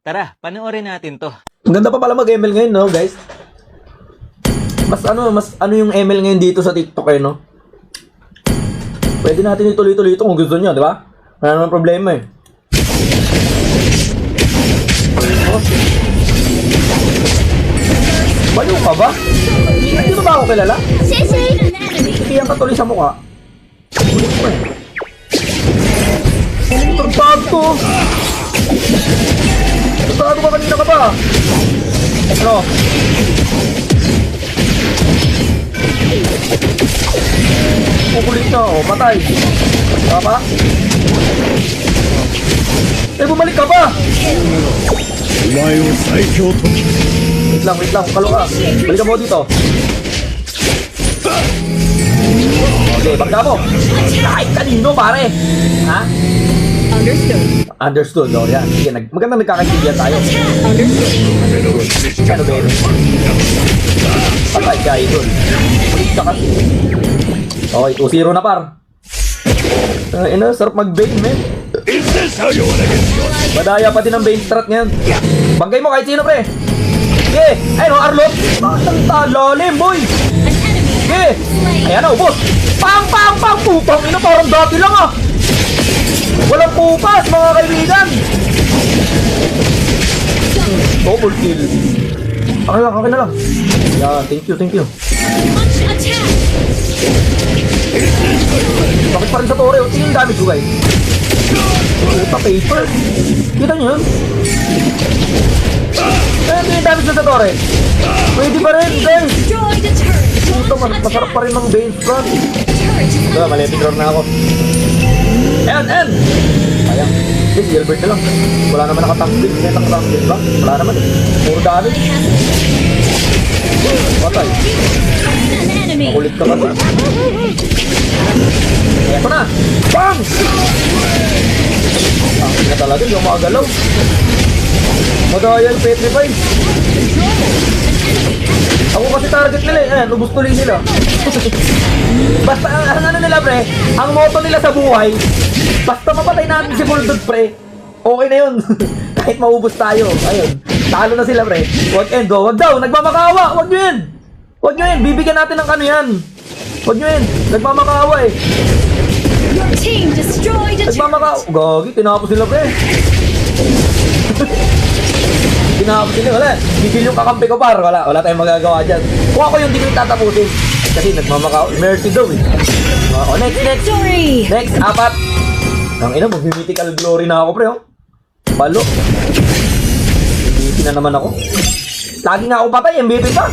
Tara, panoorin natin to. Ang ganda pa pala mag-ML ngayon, no, guys? Mas ano yung ML ngayon dito sa TikTok, eh, no? Pwede natin ituloy-tuloy ito kung gusto nyo, di ba? Wala naman problema, eh. Baliw ka ba? Hindi mo ba ako kilala? Iyan ka tuloy sa mukha. Tartado! Tartado ka kanina ka ba? Ano? Kukulit na, oh, patay. Tama? Eh, bumalik ka ba? Wait lang, kalo ka. Balikan mo dito. Okay, pagka mo. Kahit kanino, pare. Ha? Understood, oh, yan. Sige, magandang nagkakaibigan tayo. Ano ba yun? Patay ka, idol. Balik ka kasi. Okay, 2-0 na, par. Sarap mag-bait, man. Madaya pa din ang bait strat ngayon. Banggay mo kahit sino, pre. Sige, ayun, Arlot. Ang talalim, boy. Sige, ayan na, ubos. Pang! Putang ina, parang dati lang, ah. Walang pupas, mga kaibigan. Double kill. Okay na lang. Yan, thank you. Bakit pa rin sa tore? Tingin yung damage ko, guys. Puta, paper. Kita nyo yun? Tingin yung damage ko sa tore. Pwede pa rin, guys. Puta, masarap pa rin ng base front. Ito, malipit roar na ako. Ayan. Ayan. Yes, Gilbert na lang. Wala naman nakatangbin. May nakatangbin ba? Wala naman eh. Puro damage. Patay. Makulit ka kasi. Eto na. Bang! Ang na talaga. Yung mga galaw. Madayal, petrify. Ako kasi target nila eh. Ayan, ubus tuloy nila. Basta, ang ano nila, pre, ang motto nila sa buhay, basta mapatay natin si Bulldog, pre, okay na yun. Kahit maubos tayo. Ayun, talo na sila, pre. Wag daw, nagmamakawa. Wag nyo yun, bibigyan natin ng kano yan. Wag nyo yun, nagmamakawa eh. Nagmamakawa. Gagi, tinapos sila, pre. Tinapos sila, wala. Gigil yung kakampi ko, par. Wala tayong magagawa dyan. Kung ako yung di ko tatapusin. Kasi nagmamakaw. Mercy daw eh. Oh, next. Next, 4. Ang ina, mag-mythical glory na ako, pre, oh. Balo. MVP na naman ako. Lagi nga ako patay, MVP pa.